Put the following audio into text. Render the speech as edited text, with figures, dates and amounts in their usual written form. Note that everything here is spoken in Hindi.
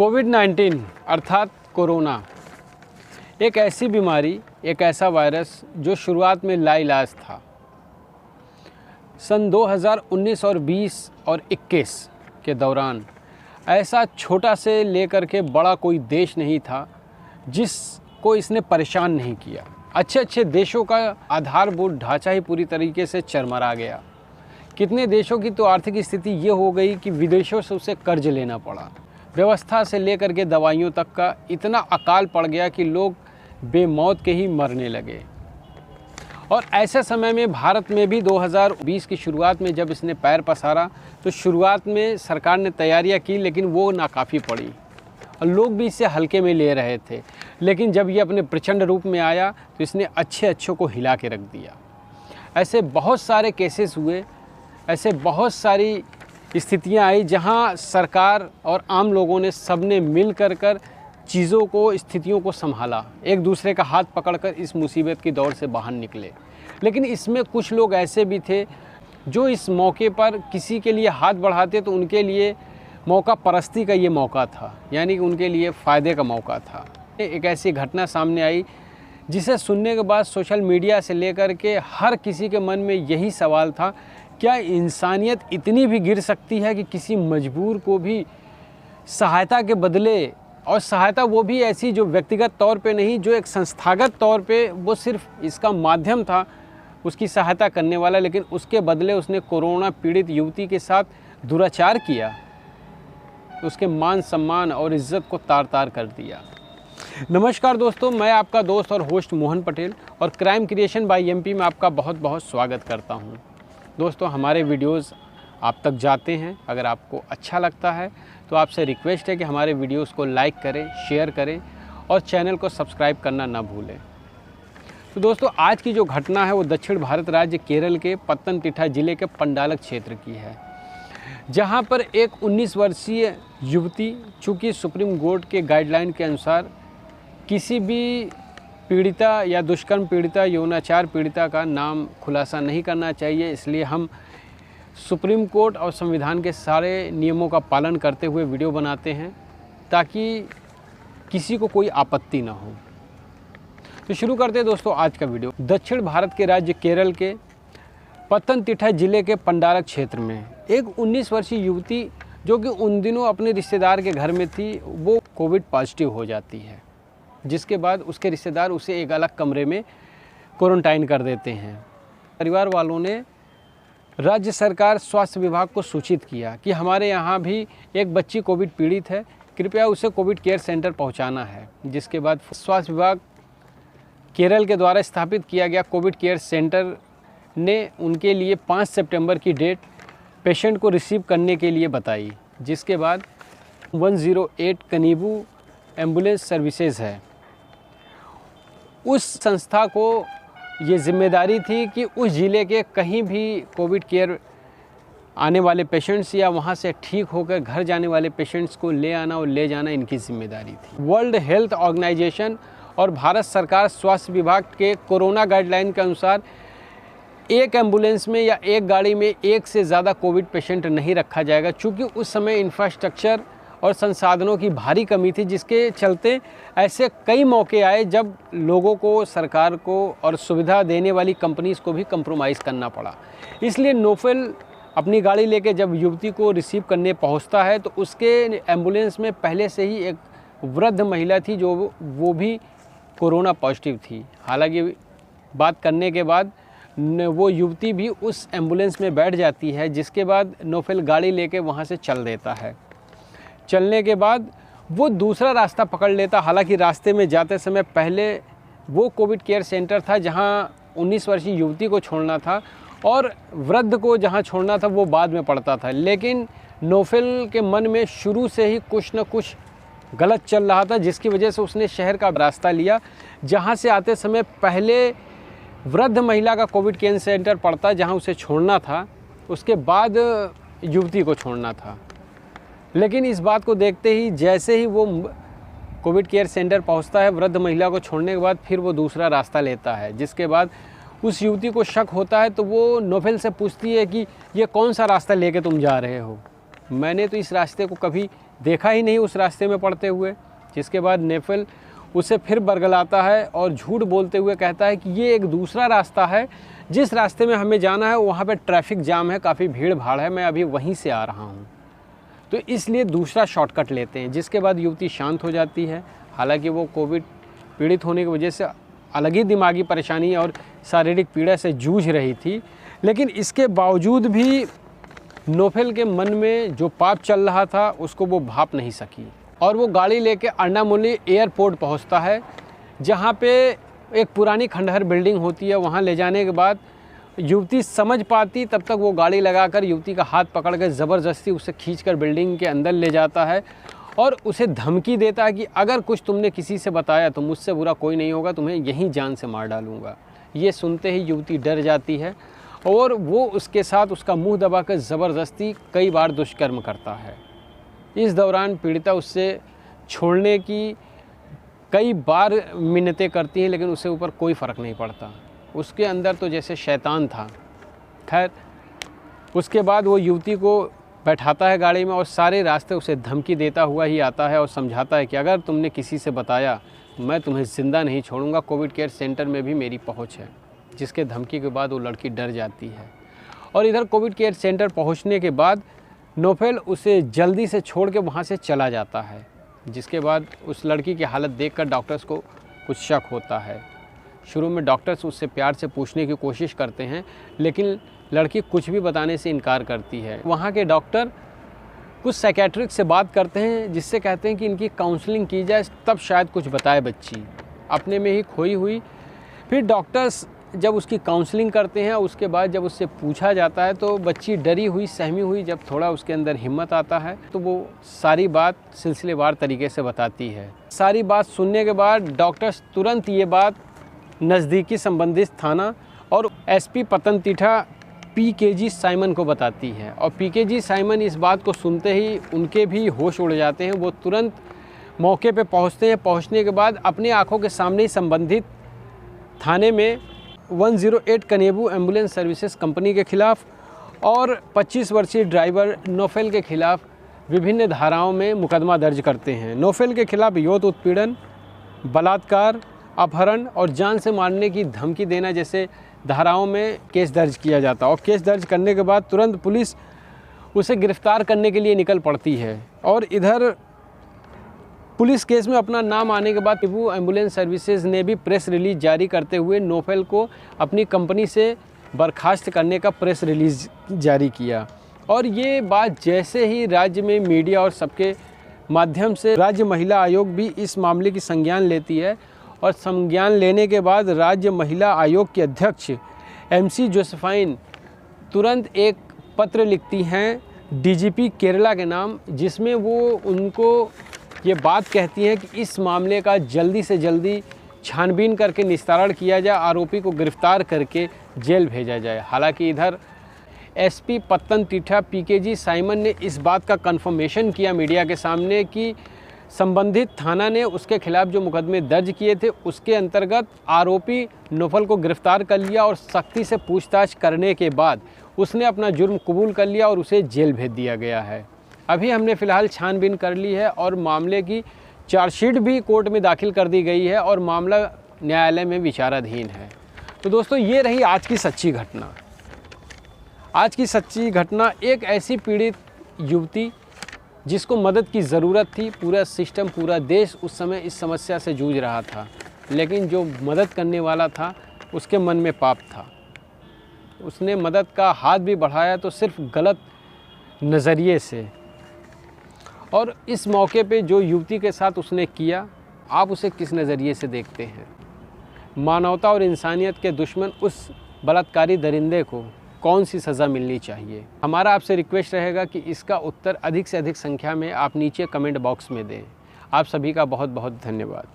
कोविड-19 अर्थात कोरोना एक ऐसी बीमारी, एक ऐसा वायरस जो शुरुआत में लाइलाज था। सन 2019 और 20 और 21 के दौरान ऐसा छोटा से लेकर के बड़ा कोई देश नहीं था जिसको इसने परेशान नहीं किया। अच्छे देशों का आधारभूत ढांचा ही पूरी तरीके से चरमरा गया। कितने देशों की तो आर्थिक स्थिति ये हो गई कि विदेशों से उसे कर्ज लेना पड़ा। व्यवस्था से लेकर के दवाइयों तक का इतना अकाल पड़ गया कि लोग बेमौत के ही मरने लगे। और ऐसे समय में भारत में भी 2020 की शुरुआत में जब इसने पैर पसारा तो शुरुआत में सरकार ने तैयारियां की, लेकिन वो नाकाफ़ी पड़ी और लोग भी इसे हल्के में ले रहे थे। लेकिन जब ये अपने प्रचंड रूप में आया तो इसने अच्छों को हिला के रख दिया। ऐसे बहुत सारे केसेस हुए, ऐसे बहुत सारी स्थितियां आई जहां सरकार और आम लोगों ने सबने मिल कर चीज़ों को, स्थितियों को संभाला, एक दूसरे का हाथ पकड़कर इस मुसीबत की दौर से बाहर निकले। लेकिन इसमें कुछ लोग ऐसे भी थे जो इस मौके पर किसी के लिए हाथ बढ़ाते तो उनके लिए मौका परस्ती का ये मौका था, यानी कि उनके लिए फ़ायदे का मौका था। एक ऐसी घटना सामने आई जिसे सुनने के बाद सोशल मीडिया से लेकर के हर किसी के मन में यही सवाल था, क्या इंसानियत इतनी भी गिर सकती है कि किसी मजबूर को भी सहायता के बदले, और सहायता वो भी ऐसी जो व्यक्तिगत तौर पे नहीं, जो एक संस्थागत तौर पे वो सिर्फ इसका माध्यम था उसकी सहायता करने वाला, लेकिन उसके बदले उसने कोरोना पीड़ित युवती के साथ दुराचार किया, उसके मान सम्मान और इज्जत को तार तार कर दिया। नमस्कार दोस्तों, मैं आपका दोस्त और होस्ट मोहन पटेल और क्राइम क्रिएशन बाय एमपी में आपका बहुत बहुत स्वागत करता हूं। दोस्तों, हमारे वीडियोस आप तक जाते हैं। अगर आपको अच्छा लगता है तो आपसे रिक्वेस्ट है कि हमारे वीडियोस को लाइक करें, शेयर करें और चैनल को सब्सक्राइब करना ना भूलें। तो दोस्तों, आज की जो घटना है वो दक्षिण भारत राज्य केरल के पत्तनतिट्टा ज़िले के पंडालक क्षेत्र की है, जहां पर एक 19 वर्षीय युवती, चूँकि सुप्रीम कोर्ट के गाइडलाइन के अनुसार किसी भी पीड़िता या दुष्कर्म पीड़िता, यौनाचार पीड़िता का नाम खुलासा नहीं करना चाहिए, इसलिए हम सुप्रीम कोर्ट और संविधान के सारे नियमों का पालन करते हुए वीडियो बनाते हैं ताकि किसी को कोई आपत्ति ना हो। तो शुरू करते हैं दोस्तों आज का वीडियो। दक्षिण भारत के राज्य केरल के पत्तनतिट्टा ज़िले के पंडालक क्षेत्र में एक 19 वर्षीय युवती, जो कि उन दिनों अपने रिश्तेदार के घर में थी, वो कोविड पॉजिटिव हो जाती है, जिसके बाद उसके रिश्तेदार उसे एक अलग कमरे में क्वारंटाइन कर देते हैं। परिवार वालों ने राज्य सरकार स्वास्थ्य विभाग को सूचित किया कि हमारे यहाँ भी एक बच्ची कोविड पीड़ित है, कृपया उसे कोविड केयर सेंटर पहुँचाना है। जिसके बाद स्वास्थ्य विभाग केरल के द्वारा स्थापित किया गया कोविड केयर सेंटर ने उनके लिए 5 सितंबर की डेट पेशेंट को रिसीव करने के लिए बताई। जिसके बाद 108 कनीबू एम्बुलेंस सर्विसेज है, उस संस्था को ये जिम्मेदारी थी कि उस ज़िले के कहीं भी कोविड केयर आने वाले पेशेंट्स या वहाँ से ठीक होकर घर जाने वाले पेशेंट्स को ले आना और ले जाना इनकी जिम्मेदारी थी। वर्ल्ड हेल्थ ऑर्गेनाइजेशन और भारत सरकार स्वास्थ्य विभाग के कोरोना गाइडलाइन के अनुसार एक एम्बुलेंस में या एक गाड़ी में एक से ज़्यादा कोविड पेशेंट नहीं रखा जाएगा, चूँकि उस समय इंफ्रास्ट्रक्चर और संसाधनों की भारी कमी थी, जिसके चलते ऐसे कई मौके आए जब लोगों को, सरकार को और सुविधा देने वाली कंपनीज़ को भी कंप्रोमाइज़ करना पड़ा। इसलिए नोफेल अपनी गाड़ी लेके जब युवती को रिसीव करने पहुंचता है तो उसके एम्बुलेंस में पहले से ही एक वृद्ध महिला थी, जो वो भी कोरोना पॉजिटिव थी। हालांकि बात करने के बाद वो युवती भी उस एम्बुलेंस में बैठ जाती है, जिसके बाद नोफेल गाड़ी लेके वहाँ से चल देता है। चलने के बाद वो दूसरा रास्ता पकड़ लेता। हालांकि रास्ते में जाते समय पहले वो कोविड केयर सेंटर था जहाँ 19 वर्षीय युवती को छोड़ना था और वृद्ध को जहाँ छोड़ना था वो बाद में पड़ता था। लेकिन नोफेल के मन में शुरू से ही कुछ न कुछ गलत चल रहा था, जिसकी वजह से उसने शहर का रास्ता लिया, जहाँ से आते समय पहले वृद्ध महिला का कोविड केयर सेंटर पड़ता जहाँ उसे छोड़ना था, उसके बाद युवती को छोड़ना था। लेकिन इस बात को देखते ही जैसे ही वो कोविड केयर सेंटर पहुंचता है, वृद्ध महिला को छोड़ने के बाद फिर वो दूसरा रास्ता लेता है। जिसके बाद उस युवती को शक होता है तो वो नोफेल से पूछती है कि ये कौन सा रास्ता लेके तुम जा रहे हो। मैंने तो इस रास्ते को कभी देखा ही नहीं उस रास्ते में पड़ते हुए। जिसके बाद नोफल उसे फिर बरगलाता है और झूठ बोलते हुए कहता है कि ये एक दूसरा रास्ता है, जिस रास्ते में हमें जाना है वहाँ पे ट्रैफिक जाम है, काफ़ी भीड़ भाड़ है, मैं अभी वहीं से आ रहा हूँ, तो इसलिए दूसरा शॉर्टकट लेते हैं। जिसके बाद युवती शांत हो जाती है। हालांकि वो कोविड पीड़ित होने की वजह से अलग ही दिमागी परेशानी और शारीरिक पीड़ा से जूझ रही थी, लेकिन इसके बावजूद भी नोफल के मन में जो पाप चल रहा था उसको वो भाप नहीं सकी और वो गाड़ी लेके अन्नामुली एयरपोर्ट पहुंचता है, जहां पे एक पुरानी खंडहर बिल्डिंग होती है। वहां ले जाने के बाद युवती समझ पाती, तब तक वो गाड़ी लगाकर युवती का हाथ पकड़ कर ज़बरदस्ती उसे खींचकर बिल्डिंग के अंदर ले जाता है और उसे धमकी देता है कि अगर कुछ तुमने किसी से बताया तो मुझसे बुरा कोई नहीं होगा, तुम्हें यहीं जान से मार डालूंगा। ये सुनते ही युवती डर जाती है और वो उसके साथ उसका मुंह दबाकर ज़बरदस्ती कई बार दुष्कर्म करता है। इस दौरान पीड़िता उससे छोड़ने की कई बार मिन्नतें करती है, लेकिन उसे ऊपर कोई फ़र्क नहीं पड़ता। उसके अंदर तो जैसे शैतान था। खैर, उसके बाद वो युवती को बैठाता है गाड़ी में और सारे रास्ते उसे धमकी देता हुआ ही आता है और समझाता है कि अगर तुमने किसी से बताया मैं तुम्हें ज़िंदा नहीं छोड़ूंगा, कोविड केयर सेंटर में भी मेरी पहुंच है। जिसके धमकी के बाद वो लड़की डर जाती है और इधर कोविड केयर सेंटर पहुंचने के बाद नोफल उसे जल्दी से छोड़ के वहाँ से चला जाता है। जिसके बाद उस लड़की की हालत देखकर डॉक्टर्स को कुछ शक होता है। शुरू में डॉक्टर्स उससे प्यार से पूछने की कोशिश करते हैं, लेकिन लड़की कुछ भी बताने से इनकार करती है। वहाँ के डॉक्टर कुछ साइकेट्रिस्ट से बात करते हैं, जिससे कहते हैं कि इनकी काउंसलिंग की जाए, तब शायद कुछ बताए बच्ची। अपने में ही खोई हुई। फिर डॉक्टर्स जब उसकी काउंसलिंग करते हैं, उसके बाद जब उससे पूछा जाता है तो बच्ची डरी हुई सहमी हुई, जब थोड़ा उसके अंदर हिम्मत आता है तो वो सारी बात सिलसिलेवार तरीके से बताती है। सारी बात सुनने के बाद डॉक्टर्स तुरंत ये बात नज़दीकी संबंधित थाना और एसपी पतनतिट्टा पीकेजी साइमन को बताती है और पीकेजी साइमन इस बात को सुनते ही उनके भी होश उड़ जाते हैं। वो तुरंत मौके पे पहुंचते हैं। पहुंचने के बाद अपनी आंखों के सामने ही संबंधित थाने में 108 कनेबू एम्बुलेंस सर्विसेज कंपनी के खिलाफ और 25 वर्षीय ड्राइवर नोफल के खिलाफ विभिन्न धाराओं में मुकदमा दर्ज करते हैं। नोफल के खिलाफ यौन उत्पीड़न, बलात्कार, अपहरण और जान से मारने की धमकी देना जैसे धाराओं में केस दर्ज किया जाता है और केस दर्ज करने के बाद तुरंत पुलिस उसे गिरफ्तार करने के लिए निकल पड़ती है। और इधर पुलिस केस में अपना नाम आने के बाद कनेबू एम्बुलेंस सर्विसेज ने भी प्रेस रिलीज जारी करते हुए नोफल को अपनी कंपनी से बर्खास्त करने का प्रेस रिलीज जारी किया। और ये बात जैसे ही राज्य में मीडिया और सबके माध्यम से राज्य महिला आयोग भी इस मामले की संज्ञान लेती है और संज्ञान लेने के बाद राज्य महिला आयोग के अध्यक्ष MC जोसेफाइन तुरंत एक पत्र लिखती हैं डीजीपी केरला के नाम, जिसमें वो उनको ये बात कहती हैं कि इस मामले का जल्दी से जल्दी छानबीन करके निस्तारण किया जाए, आरोपी को गिरफ्तार करके जेल भेजा जाए। हालांकि इधर एसपी पतनतिट्टा पीकेजी साइमन ने इस बात का कंफर्मेशन किया मीडिया के सामने कि संबंधित थाना ने उसके खिलाफ जो मुकदमे दर्ज किए थे उसके अंतर्गत आरोपी नोफल को गिरफ्तार कर लिया और सख्ती से पूछताछ करने के बाद उसने अपना जुर्म कबूल कर लिया और उसे जेल भेज दिया गया है। अभी हमने फ़िलहाल छानबीन कर ली है और मामले की चार्जशीट भी कोर्ट में दाखिल कर दी गई है और मामला न्यायालय में विचाराधीन है। तो दोस्तों, ये रही आज की सच्ची घटना। आज की सच्ची घटना एक ऐसी पीड़ित युवती जिसको मदद की ज़रूरत थी। पूरा सिस्टम, पूरा देश उस समय इस समस्या से जूझ रहा था, लेकिन जो मदद करने वाला था उसके मन में पाप था। उसने मदद का हाथ भी बढ़ाया तो सिर्फ गलत नज़रिए से। और इस मौके पे जो युवती के साथ उसने किया, आप उसे किस नज़रिए से देखते हैं? मानवता और इंसानियत के दुश्मन उस बलात्कारी दरिंदे को कौन सी सज़ा मिलनी चाहिए? हमारा आपसे रिक्वेस्ट रहेगा कि इसका उत्तर अधिक से अधिक संख्या में आप नीचे कमेंट बॉक्स में दें। आप सभी का बहुत बहुत धन्यवाद।